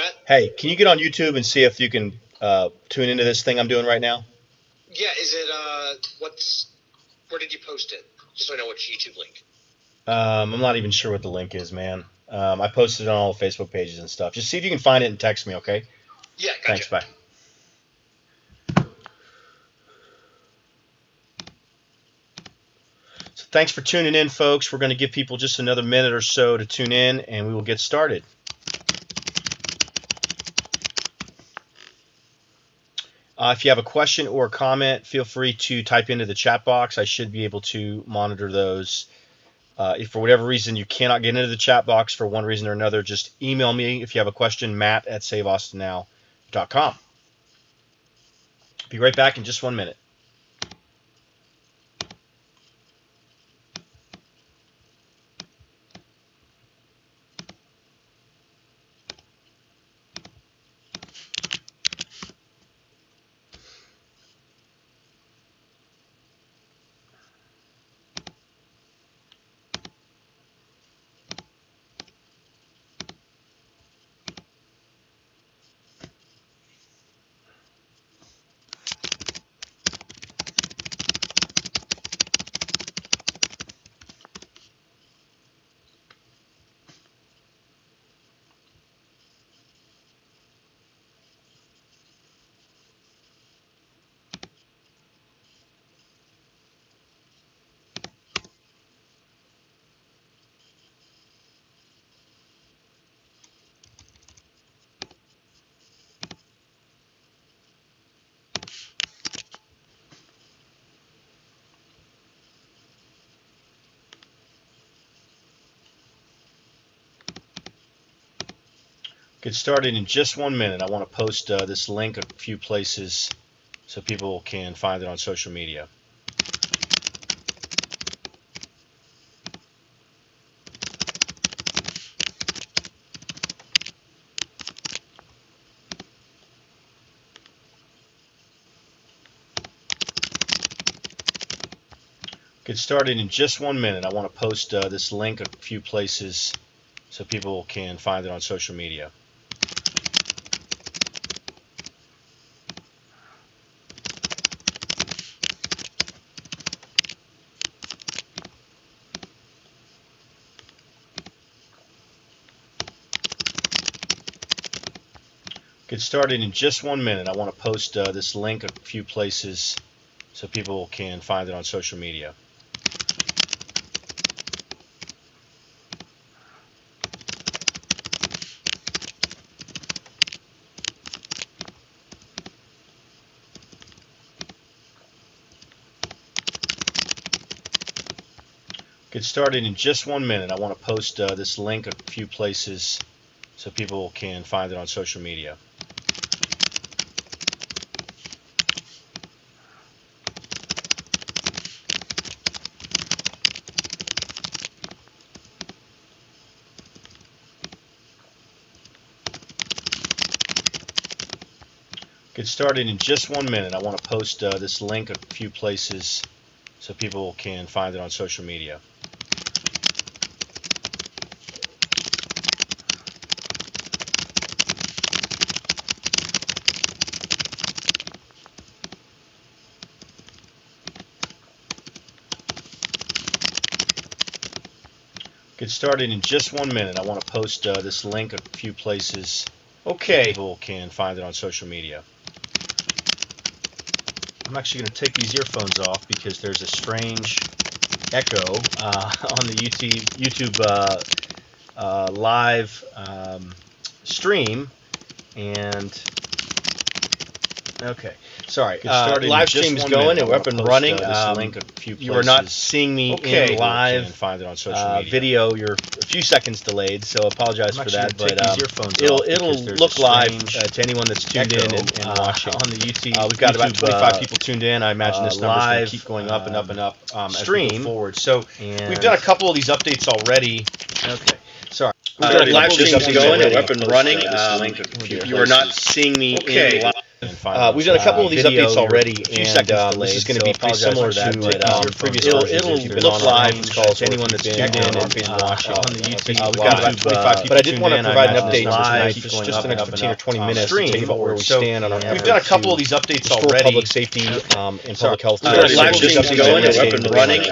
Matt? Hey, can you get on YouTube and see if you can tune into this thing I'm doing right now? Yeah, is it, where did you post it? Just so I know which YouTube link. I'm not even sure what the link is, man. I posted it on all the Facebook pages and stuff. Just see if you can find it and text me, okay? Yeah, gotcha. Thanks, bye. So thanks for tuning in, folks. We're going to give people just another minute or so to tune in, and we will get started. If you have a question or a comment, feel free to type into the chat box. I should be able to monitor those. If for whatever reason you cannot get into the chat box for one reason or another, just email me if you have a question, matt@saveaustinnow.com. Be right back in just 1 minute. Get started in just 1 minute. I want to post this link a few places so people can find it on social media. Get started in just 1 minute. I want to post this link a few places so people can find it on social media. Get started in just 1 minute. I want to post this link a few places so people can find it on social media. Get started in just 1 minute. I want to post this link a few places so people can find it on social media. Get started in just 1 minute. I want to post this link a few places so people can find it on social media. Get started in just 1 minute. I want to post this link a few places. Okay. So people can find it on social media. I'm actually going to take these earphones off because there's a strange echo on the YouTube live stream. And okay. Sorry, live stream is going and we're up and running. You are not seeing me in live find it on social media. Video. You're a few seconds delayed, so apologize for that. But it'll look live to anyone that's tuned in and watching on the YouTube. We've got about 25 people tuned in. I imagine this number's going to keep going up and up and up stream as we go forward. So we've done a couple of these updates already. Okay, sorry. Live stream is going and we're up and running. You are not seeing me in live. We've done a couple of these updates already, and this is going to be pretty similar to previous versions. It'll look live to anyone that's tuned in and been watching on the YouTube. We've got about 25 people, but I did want to provide an update tonight, just the next 15 or 20 minutes to tell you about where we stand on our efforts. We've done a couple of these updates already. Public safety and public health. Live streams going, they're up and running.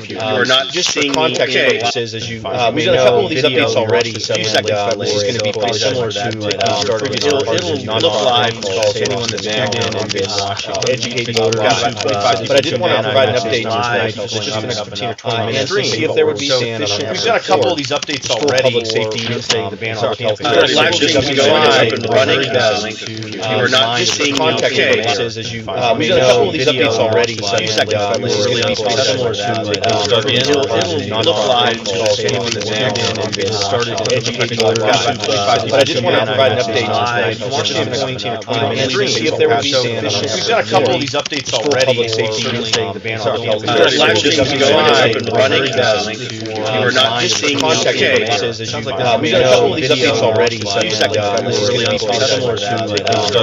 You're not just seeing context purposes, as you we've done a couple of these updates already, and this is going to be pretty similar to previous versions. It'll look live to anyone that's tuned in and been watching. Educate voters. But I did want to provide an update tonight, just the next 15 or 20 minutes, to see if there would be sufficient. We've got a couple of these updates already. Public safety, saying the ban on health. Live streams going, they're up and running. You're not just seeing context purposes, as you we've done a couple of these updates already, so this is going to be pretty similar to it'll look live to anyone that's tuned in and been started educating voters. But I did want to provide an update tonight, just the next 15 or 20 minutes, to see if there would be sufficient. We've got a couple of these updates already. Public safety, saying the ban on health. Live streams going, they're up and running. You're not just seeing context purposes, as you we've done a couple of these updates already, so this is going to be pretty similar to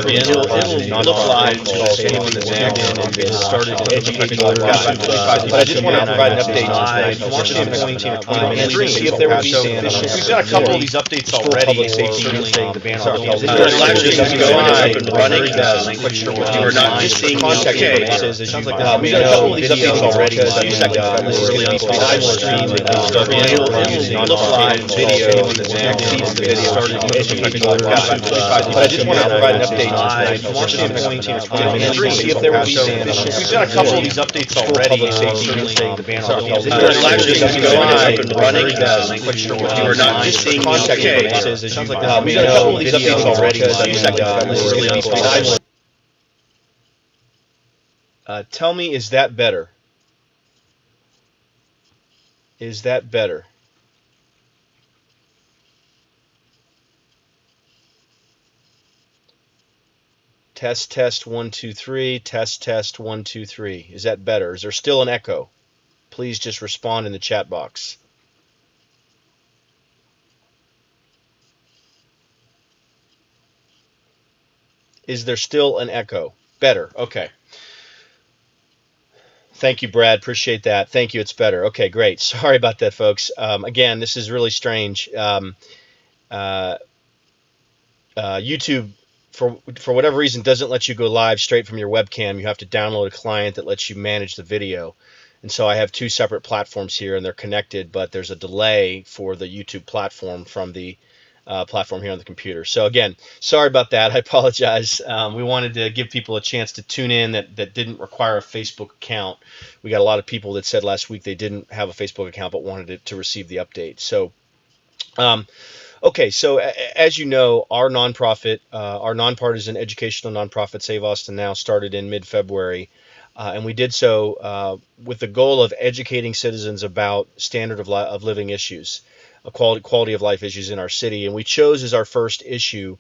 it'll look live to anyone that's tuned in and been started educating voters. But I just want to provide an update tonight, just the next 15 or 20 minutes, to see if there would be sufficient. We've got a couple of these updates already. Public safety, saying the ban on health. Live streams going, they're up and running. You're not just seeing context purposes, as you we've done a couple of these updates already, so this is going to be live stream. It'll look live video. Anyone that's tuned in and been started educating voters. But I just want to provide an update tonight, just the next 15 or 20 minutes, to see if there would be sufficient. We've got a couple of these updates already. Public safety, saying the ban on health. Live streams going, they're up and running. You're not just seeing context purposes, as you we've done a couple of these updates already, so this is going to be pretty similar. Tell me, is that better? Is that better? Test, test, 1, 2, 3. Test, test, 1, 2, 3. Is that better? Is there still an echo? Please just respond in the chat box. Is there still an echo? Better. Okay. Thank you, Brad. Appreciate that. Thank you. It's better. Okay, great. Sorry about that, folks. Again, this is really strange. YouTube, for whatever reason, doesn't let you go live straight from your webcam. You have to download a client that lets you manage the video. And so I have two separate platforms here, and they're connected, but there's a delay for the YouTube platform from the platform here on the computer. So again, sorry about that. I apologize. We wanted to give people a chance to tune in that didn't require a Facebook account. We got a lot of people that said last week they didn't have a Facebook account but wanted to receive the update. So okay, so as you know, our nonprofit, our nonpartisan educational nonprofit Save Austin Now started in mid-February. And we did so with the goal of educating citizens about standard of living issues, quality of life issues in our city. And we chose as our first issue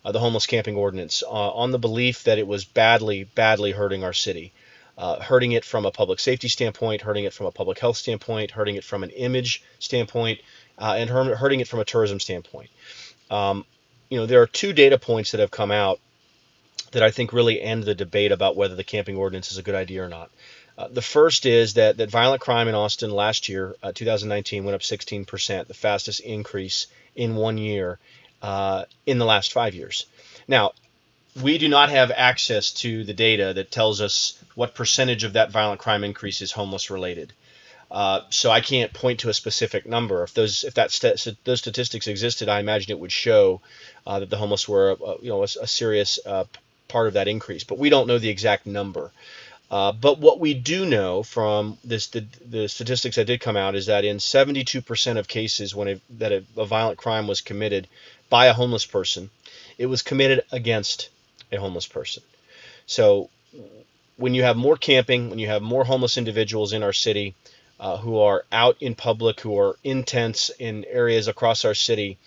the homeless camping ordinance on the belief that it was badly hurting our city, hurting it from a public safety standpoint, hurting it from a public health standpoint, hurting it from an image standpoint, and hurting it from a tourism standpoint. There are two data points that have come out that I think really end the debate about whether the camping ordinance is a good idea or not. The first is that violent crime in Austin last year, 2019, went up 16%, the fastest increase in 1 year in the last 5 years. Now, we do not have access to the data that tells us what percentage of that violent crime increase is homeless related. So I can't point to a specific number. If those statistics existed, I imagine it would show that the homeless were a serious part of that increase. But we don't know the exact number. But what we do know from the statistics that did come out is that in 72% of cases when a violent crime was committed by a homeless person, it was committed against a homeless person. So when you have more camping, when you have more homeless individuals in our city who are out in public, who are in tents in areas across our city,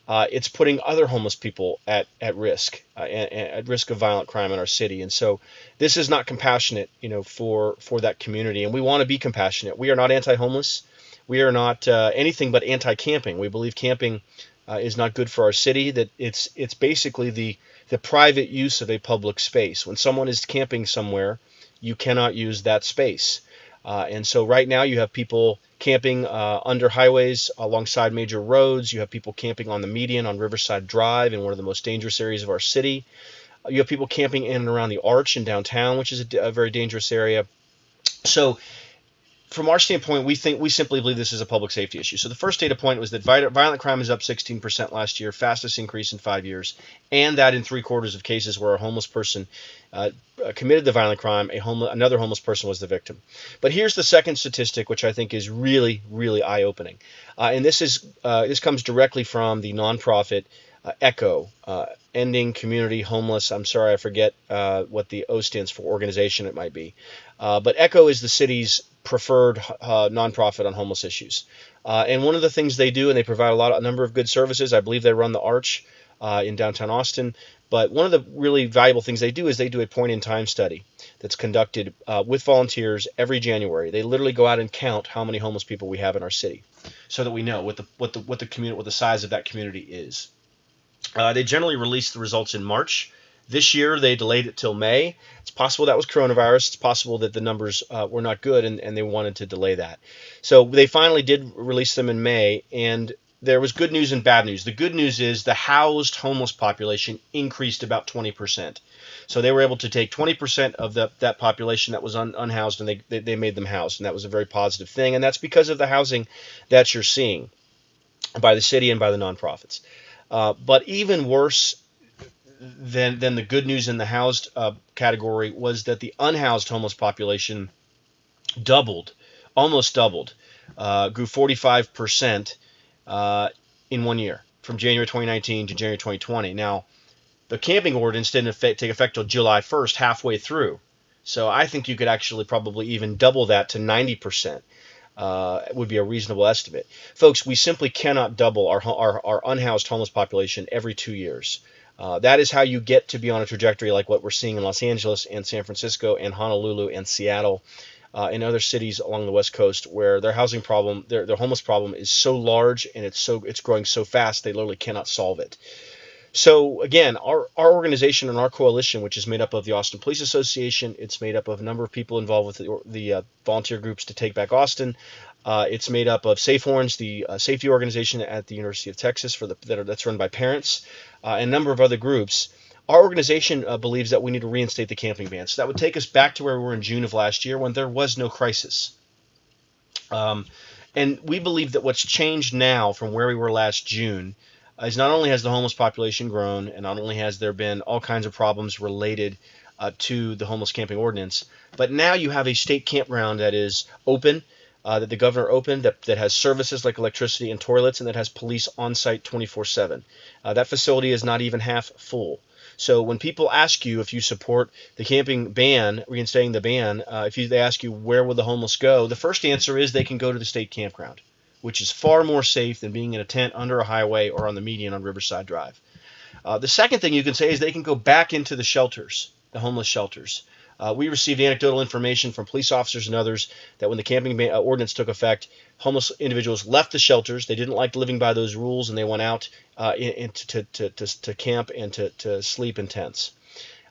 it's putting other homeless people at risk, at risk of violent crime in our city. And so this is not compassionate, for that community. And we want to be compassionate. We are not anti-homeless. We are not anything but anti-camping. We believe camping is not good for our city, that it's basically the private use of a public space. When someone is camping somewhere, you cannot use that space. And so right now you have people camping under highways alongside major roads. You have people camping on the median on Riverside Drive in one of the most dangerous areas of our city. You have people camping in and around the Arch in downtown, which is a very dangerous area. So from our standpoint, we simply believe this is a public safety issue. So the first data point was that violent crime is up 16% last year, fastest increase in 5 years, and that in 3/4 of cases where a homeless person committed the violent crime, another homeless person was the victim. But here's the second statistic, which I think is really, really eye-opening, and this comes directly from the nonprofit ECHO, Ending Community Homeless. I'm sorry, I forget what the O stands for, organization it might be. But ECHO is the city's preferred nonprofit on homeless issues. And one of the things they do, and they provide a number of good services. I believe they run the Arch in downtown Austin. But one of the really valuable things they do is they do a point-in-time study that's conducted with volunteers every January. They literally go out and count how many homeless people we have in our city, so that we know what the size of that community is. They generally release the results in March. This year, they delayed it till May. It's possible that was coronavirus. It's possible that the numbers were not good, and they wanted to delay that. So they finally did release them in May, and there was good news and bad news. The good news is the housed homeless population increased about 20%. So they were able to take 20% of that population that was unhoused, and they made them housed, and that was a very positive thing. And that's because of the housing that you're seeing by the city and by the nonprofits. But even worse than the good news in the housed category was that the unhoused homeless population almost doubled, grew 45% in 1 year, from January 2019 to January 2020. Now, the camping ordinance didn't take effect till July 1st, halfway through. So I think you could actually probably even double that to 90%. It would be a reasonable estimate. Folks, we simply cannot double our unhoused homeless population every 2 years. That is how you get to be on a trajectory like what we're seeing in Los Angeles and San Francisco and Honolulu and Seattle and other cities along the West Coast, where their housing problem, their homeless problem is so large and it's growing so fast they literally cannot solve it. So again, our organization and our coalition, which is made up of the Austin Police Association, it's made up of a number of people involved with the volunteer groups to take back Austin. It's made up of Safe Horns, the safety organization at the University of Texas that's run by parents, and a number of other groups. Our organization believes that we need to reinstate the camping ban. So that would take us back to where we were in June of last year, when there was no crisis. And we believe that what's changed now from where we were last June is not only has the homeless population grown, and not only has there been all kinds of problems related to the homeless camping ordinance, but now you have a state campground that is open, that the governor opened, that has services like electricity and toilets, and that has police on site 24/7. That facility is not even half full. So when people ask you if you support the camping ban, reinstating the ban, they ask you where will the homeless go, the first answer is they can go to the state campground, which is far more safe than being in a tent under a highway or on the median on Riverside Drive. The second thing you can say is they can go back into the shelters, the homeless shelters. We received anecdotal information from police officers and others that when the camping ordinance took effect, homeless individuals left the shelters. They didn't like living by those rules, and they went out to camp and to sleep in tents.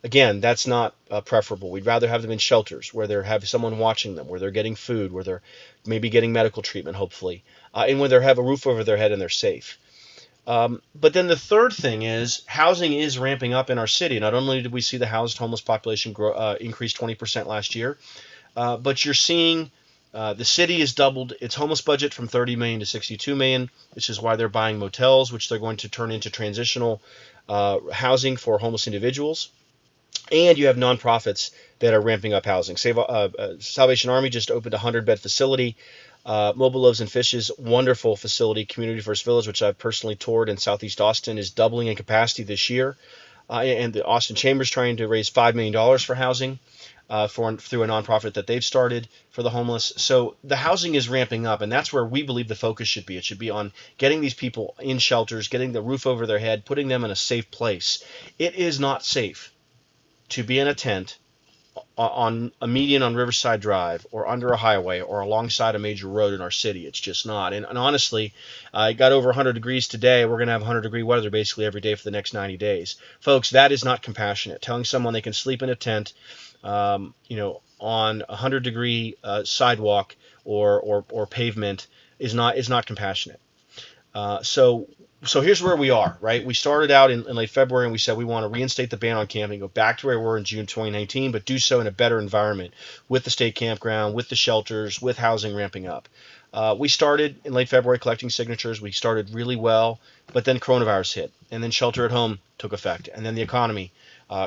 Again, that's not preferable. We'd rather have them in shelters where they have someone watching them, where they're getting food, where they're maybe getting medical treatment, hopefully, and where they have a roof over their head and they're safe. But then the third thing is housing is ramping up in our city. Not only did we see the housed homeless population increase 20% last year, but you're seeing the city has doubled its homeless budget from $30 million to $62 million, which is why they're buying motels, which they're going to turn into transitional housing for homeless individuals. And you have nonprofits that are ramping up housing. Salvation Army just opened a 100-bed facility. Mobile Loaves and Fishes, wonderful facility, Community First Village, which I've personally toured in Southeast Austin, is doubling in capacity this year. And the Austin Chamber is trying to raise $5 million for housing through a nonprofit that they've started for the homeless. So the housing is ramping up, and that's where we believe the focus should be. It should be on getting these people in shelters, getting the roof over their head, putting them in a safe place. It is not safe to be in a tent on a median on Riverside Drive or under a highway or alongside a major road in our city. It's just not. And honestly, it got over 100 degrees today. We're going to have 100-degree weather basically every day for the next 90 days. Folks, that is not compassionate. Telling someone they can sleep in a tent, on a 100-degree sidewalk or pavement is not compassionate. So here's where we are, right? We started out in late February and we said we want to reinstate the ban on camping, go back to where we were in June 2019, but do so in a better environment with the state campground, with the shelters, with housing ramping up. We started in late February collecting signatures. We started really well, but then coronavirus hit, and then shelter at home took effect, and then the economy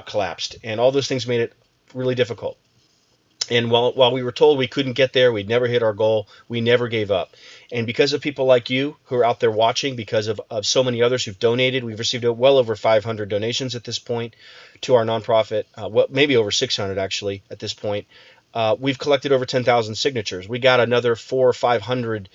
collapsed, and all those things made it really difficult. And while we were told we couldn't get there, we'd never hit our goal, we never gave up. And because of people like you who are out there watching, because of so many others who've donated, we've received well over 500 donations at this point to our nonprofit, maybe over 600 actually at this point. We've collected over 10,000 signatures. We got another 400 or 500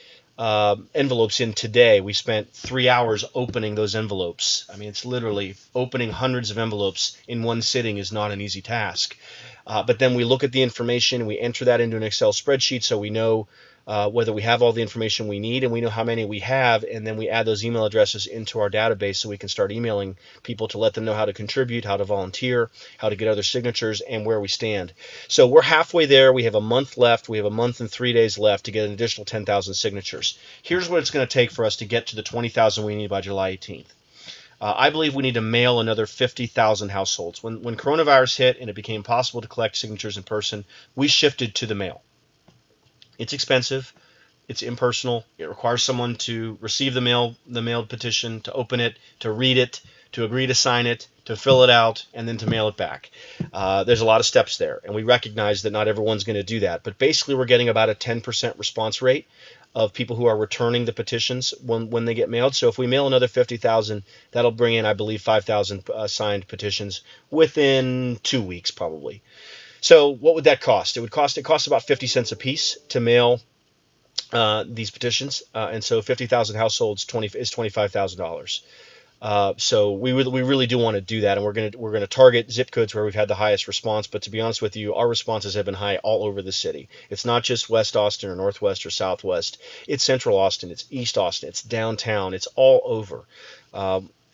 envelopes in today. We spent 3 hours opening those envelopes. I mean, it's literally opening hundreds of envelopes in one sitting is not an easy task. But then we look at the information, we enter that into an Excel spreadsheet so we know whether we have all the information we need and we know how many we have, and then we add those email addresses into our database so we can start emailing people to let them know how to contribute, how to volunteer, how to get other signatures, and where we stand. So we're halfway there. We have a month left. We have a month and 3 days left to get an additional 10,000 signatures. Here's what it's going to take for us to get to the 20,000 we need by July 18th. I believe we need to mail another 50,000 households. When coronavirus hit and it became possible to collect signatures in person, we shifted to the mail. It's expensive. It's impersonal. It requires someone to receive the mailed petition, to open it, to read it, to agree to sign it, to fill it out, and then to mail it back. There's a lot of steps there, and we recognize that not everyone's going to do that. But basically, we're getting about a 10% response rate of people who are returning the petitions when they get mailed. So if we mail another 50,000, that'll bring in, I believe, 5,000 signed petitions within 2 weeks probably. So what would that cost? It costs about 50 cents a piece to mail these petitions, and so 50,000 households is $25,000. So we really do want to do that, and we're gonna target zip codes where we've had the highest response. But to be honest with you, our responses have been high all over the city. It's not just West Austin or Northwest or Southwest. It's Central Austin. It's East Austin. It's downtown. It's all over.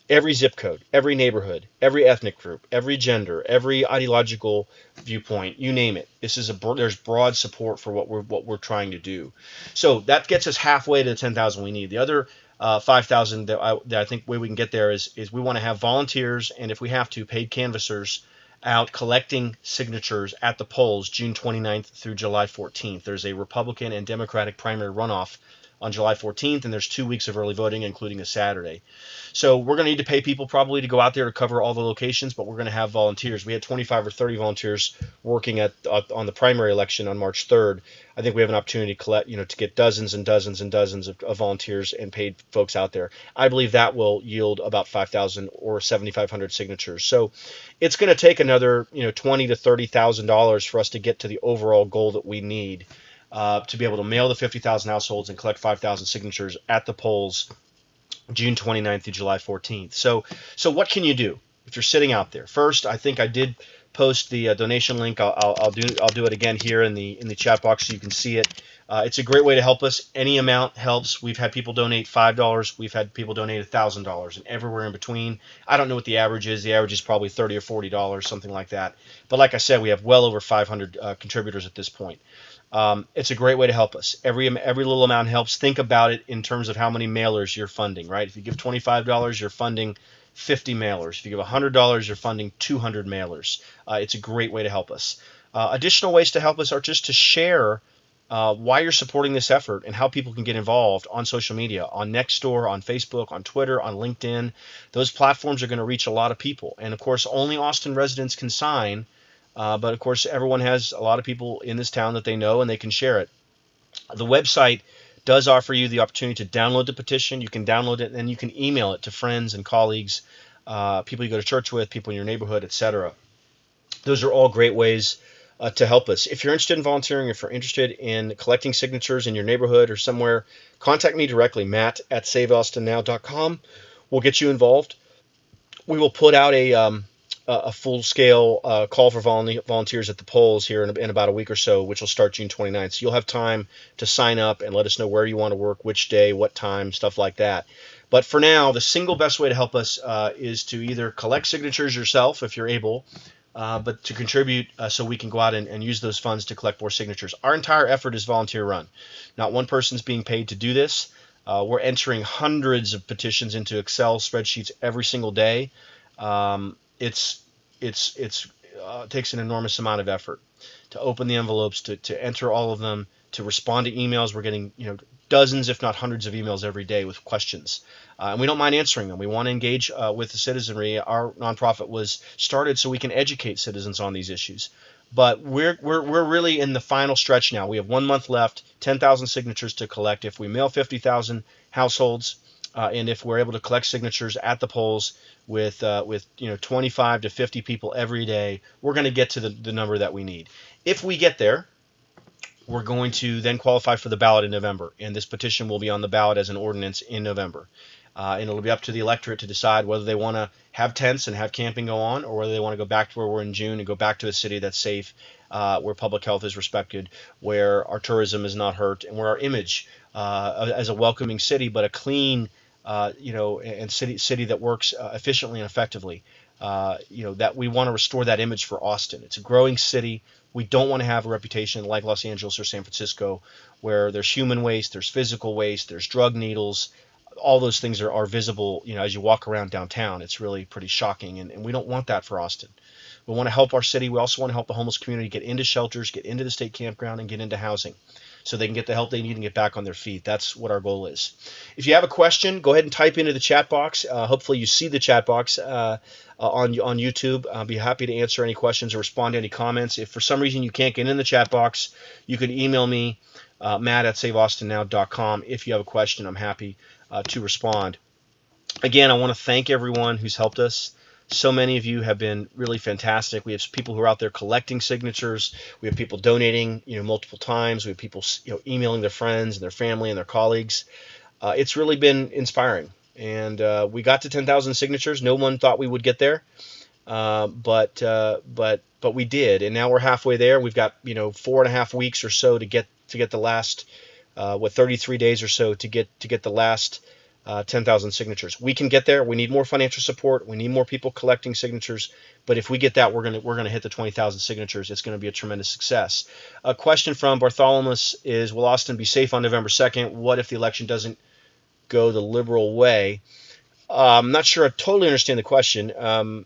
Every zip code, every neighborhood, every ethnic group, every gender, every ideological viewpoint, you name it. There's broad support for what we're trying to do. So that gets us halfway to the 10,000 we need. The other 5,000 that I think way we can get there is we want to have volunteers, and if we have to, paid canvassers out collecting signatures at the polls June 29th through July 14th. There's a Republican and Democratic primary runoff on July 14th, and there's 2 weeks of early voting, including a Saturday. So we're going to need to pay people probably to go out there to cover all the locations, but we're going to have volunteers. We had 25 or 30 volunteers working on the primary election on March 3rd. I think we have an opportunity to collect, to get dozens and dozens and dozens of volunteers and paid folks out there. I believe that will yield about 5,000 or 7,500 signatures. So it's going to take another, $20,000 to $30,000 for us to get to the overall goal that we need. To be able to mail the 50,000 households and collect 5,000 signatures at the polls June 29th through July 14th. So what can you do if you're sitting out there? First, I think I did post the donation link. I'll do it again here in the chat box so you can see it. It's a great way to help us. Any amount helps. We've had people donate $5. We've had people donate $1,000, and everywhere in between. I don't know what the average is. The average is probably $30 or $40, something like that. But like I said, we have well over 500 contributors at this point. It's a great way to help us. Every little amount helps. Think about it in terms of how many mailers you're funding, right? If you give $25, you're funding 50 mailers. If you give $100, you're funding 200 mailers. It's a great way to help us. Additional ways to help us are just to share why you're supporting this effort and how people can get involved on social media, on Nextdoor, on Facebook, on Twitter, on LinkedIn. Those platforms are going to reach a lot of people. And, of course, only Austin residents can sign. But, of course, everyone has a lot of people in this town that they know, and they can share it. The website does offer you the opportunity to download the petition. You can download it, and then you can email it to friends and colleagues, people you go to church with, people in your neighborhood, etc. Those are all great ways to help us. If you're interested in volunteering, if you're interested in collecting signatures in your neighborhood or somewhere, contact me directly, Matt@saveaustinnow.com. We'll get you involved. We will put out a a full-scale call for volunteers at the polls here in about a week or so, which will start June 29th. So you'll have time to sign up and let us know where you want to work, which day, what time, stuff like that. But for now, the single best way to help us is to either collect signatures yourself if you're able, but to contribute so we can go out and use those funds to collect more signatures. Our entire effort is volunteer run. Not one person's being paid to do this. We're entering hundreds of petitions into Excel spreadsheets every single day. It takes an enormous amount of effort to open the envelopes, to enter all of them, to respond to emails. We're getting dozens, if not hundreds, of emails every day with questions, and we don't mind answering them. We want to engage with the citizenry. Our nonprofit was started so we can educate citizens on these issues. But we're really in the final stretch now. We have 1 month left, 10,000 signatures to collect. If we mail 50,000 households, and if we're able to collect signatures at the polls with 25 to 50 people every day, we're going to get to the number that we need. If we get there, we're going to then qualify for the ballot in November, and this petition will be on the ballot as an ordinance in November. And it'll be up to the electorate to decide whether they want to have tents and have camping go on, or whether they want to go back to where we're in June and go back to a city that's safe, where public health is respected, where our tourism is not hurt, and where our image as a welcoming city, but a clean, and city that works efficiently and effectively. That we want to restore that image for Austin. It's a growing city. We don't want to have a reputation like Los Angeles or San Francisco, where there's human waste, there's physical waste, there's drug needles. All those things are visible, as you walk around downtown. It's really pretty shocking, and we don't want that for Austin. We want to help our city. We also want to help the homeless community get into shelters, get into the state campground, and get into housing so they can get the help they need and get back on their feet. That's what our goal is. If you have a question, go ahead and type into the chat box. Hopefully you see the chat box on YouTube. I'll be happy to answer any questions or respond to any comments. If for some reason you can't get in the chat box, you can email me, matt@saveaustinnow.com. If you have a question, I'm happy to respond. Again, I want to thank everyone who's helped us. So many of you have been really fantastic. We have people who are out there collecting signatures. We have people donating, multiple times. We have people, emailing their friends and their family and their colleagues. It's really been inspiring. And we got to 10,000 signatures. No one thought we would get there, but we did. And now we're halfway there. We've got 4.5 weeks or so to get the last 33 days or so to get the last 10,000 signatures. We can get there. We need more financial support. We need more people collecting signatures. But if we get that, we're gonna hit the 20,000 signatures. It's gonna be a tremendous success. A question from Bartholomew is: will Austin be safe on November 2nd? What if the election doesn't go the liberal way? I'm not sure I totally understand the question. From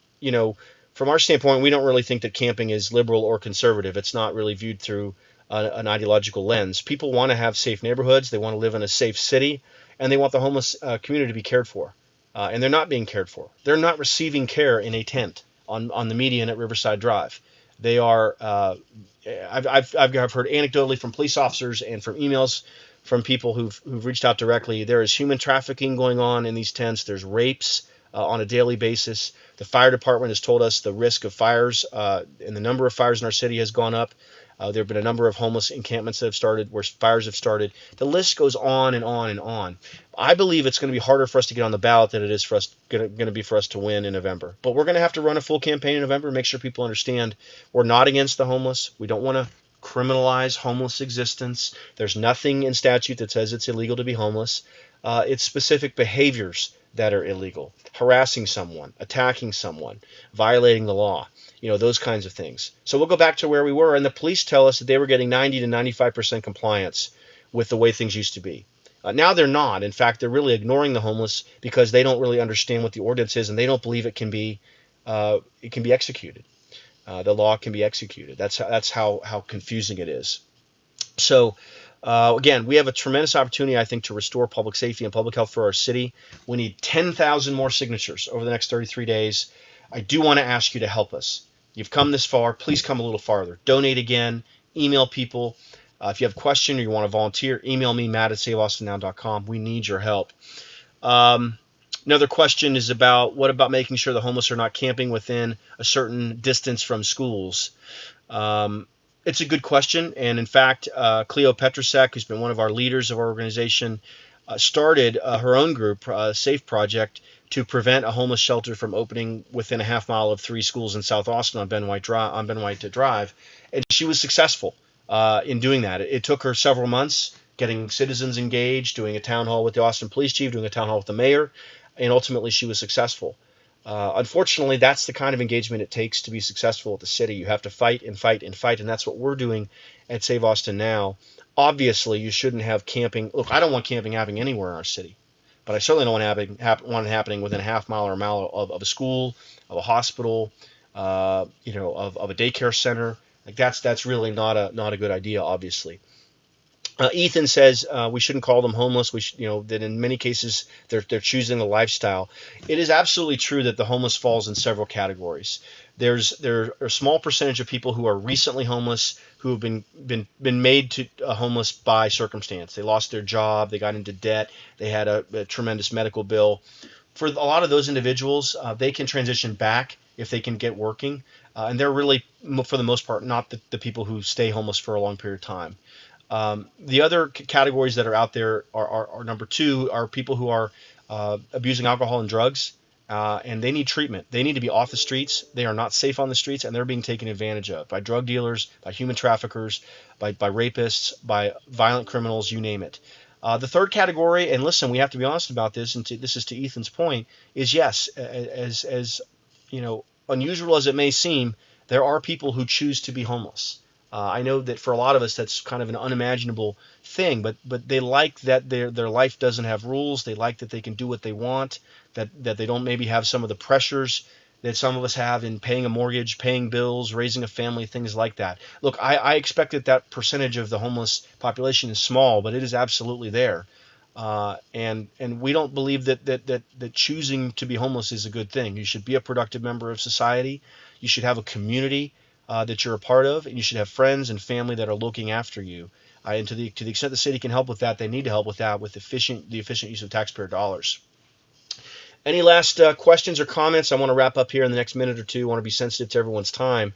our standpoint, we don't really think that camping is liberal or conservative. It's not really viewed through an ideological lens. People want to have safe neighborhoods. They want to live in a safe city. And they want the homeless community to be cared for, and they're not being cared for. They're not receiving care in a tent on the median at Riverside Drive. They are. I've heard anecdotally from police officers and from emails from people who've reached out directly. There is human trafficking going on in these tents. There's rapes on a daily basis. The fire department has told us the risk of fires and the number of fires in our city has gone up. There have been a number of homeless encampments that have started, where fires have started. The list goes on and on and on. I believe it's going to be harder for us to get on the ballot than it is going to be for us to win in November. But we're going to have to run a full campaign in November and make sure people understand we're not against the homeless. We don't want to criminalize homeless existence. There's nothing in statute that says it's illegal to be homeless. It's specific behaviors that are illegal. Harassing someone, attacking someone, violating the law. Those kinds of things. So we'll go back to where we were, and the police tell us that they were getting 90 to 95% compliance with the way things used to be. Now they're not. In fact, they're really ignoring the homeless because they don't really understand what the ordinance is, and they don't believe it can be executed. The law can be executed. That's how confusing it is. So again, we have a tremendous opportunity, I think, to restore public safety and public health for our city. We need 10,000 more signatures over the next 33 days. I do want to ask you to help us. You've come this far. Please come a little farther. Donate again. Email people. If you have a question or you want to volunteer, email me, matt@saveaustinnow.com. We need your help. Another question is what about making sure the homeless are not camping within a certain distance from schools? It's a good question. And in fact, Cleo Petrusek, who's been one of our leaders of our organization, started her own group, Safe Project, to prevent a homeless shelter from opening within a half mile of 3 schools in South Austin on Ben White Drive, and she was successful in doing that. It took her several months, getting citizens engaged, doing a town hall with the Austin police chief, doing a town hall with the mayor, and ultimately she was successful. Unfortunately, that's the kind of engagement it takes to be successful at the city. You have to fight and fight and fight, and that's what we're doing at Save Austin Now. Obviously, you shouldn't have camping. Look, I don't want camping happening anywhere in our city, but I certainly don't want it happening within a half mile or a mile of a school, of a hospital, of a daycare center. Like that's really not a good idea, obviously. Ethan says we shouldn't call them homeless. That in many cases they're choosing the lifestyle. It is absolutely true that the homeless falls in several categories. There are a small percentage of people who are recently homeless, who have been made to homeless by circumstance. They lost their job, they got into debt, they had a tremendous medical bill. For a lot of those individuals, they can transition back if they can get working, and they're really, for the most part, not the people who stay homeless for a long period of time. The other categories that are out there are number two, are people who are abusing alcohol and drugs, and they need treatment. They need to be off the streets. They are not safe on the streets, and they're being taken advantage of by drug dealers, by human traffickers, by rapists, by violent criminals, you name it. The third category, and listen, we have to be honest about this, and this is to Ethan's point, is yes, as unusual as it may seem, there are people who choose to be homeless. I know that for a lot of us that's kind of an unimaginable thing, but they like that their life doesn't have rules. They like that they can do what they want, that they don't maybe have some of the pressures that some of us have in paying a mortgage, paying bills, raising a family, things like that. Look, I expect that percentage of the homeless population is small, but it is absolutely there. And we don't believe that choosing to be homeless is a good thing. You should be a productive member of society. You should have a community that you're a part of, and you should have friends and family that are looking after you. And to the extent the city can help with that, they need to help with that with the efficient use of taxpayer dollars. Any last questions or comments? I want to wrap up here in the next minute or two. I want to be sensitive to everyone's time.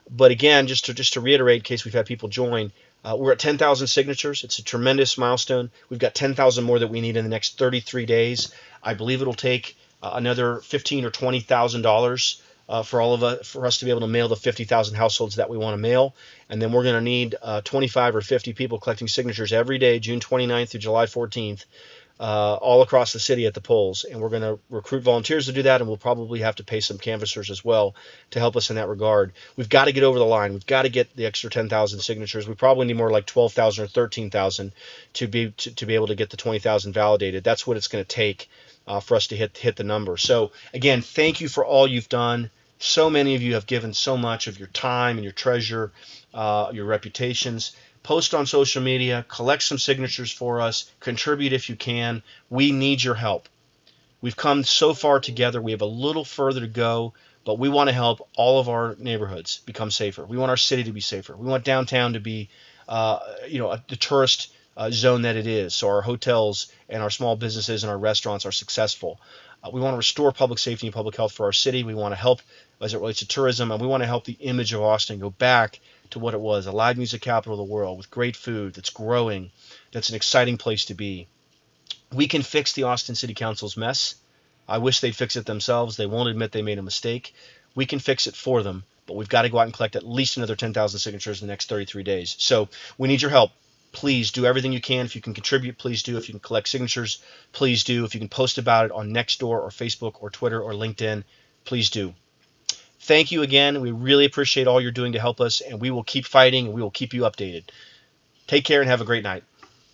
But again, just to reiterate, in case we've had people join, we're at 10,000 signatures. It's a tremendous milestone. We've got 10,000 more that we need in the next 33 days. I believe it'll take another $15,000 or $20,000 for us to be able to mail the 50,000 households that we want to mail. And then we're going to need 25 or 50 people collecting signatures every day, June 29th through July 14th, all across the city at the polls. And we're going to recruit volunteers to do that, and we'll probably have to pay some canvassers as well to help us in that regard. We've got to get over the line. We've got to get the extra 10,000 signatures. We probably need more like 12,000 or 13,000 to be able to get the 20,000 validated. That's what it's going to take for us to hit the number. So again, thank you for all you've done. So many of you have given so much of your time and your treasure, your reputations. Post on social media, collect some signatures for us, contribute if you can. We need your help. We've come so far together. We have a little further to go, but we want to help all of our neighborhoods become safer. We want our city to be safer. We want downtown to be, the tourist zone that it is, so our hotels and our small businesses and our restaurants are successful. We want to restore public safety and public health for our city. We want to help as it relates to tourism, and we want to help the image of Austin go back to what it was, a live music capital of the world with great food that's growing, that's an exciting place to be. We can fix the Austin City Council's mess. I wish they'd fix it themselves. They won't admit they made a mistake. We can fix it for them, but we've got to go out and collect at least another 10,000 signatures in the next 33 days. So we need your help. Please do everything you can. If you can contribute, please do. If you can collect signatures, please do. If you can post about it on Nextdoor or Facebook or Twitter or LinkedIn, please do. Thank you again. We really appreciate all you're doing to help us, and we will keep fighting, and we will keep you updated. Take care and have a great night.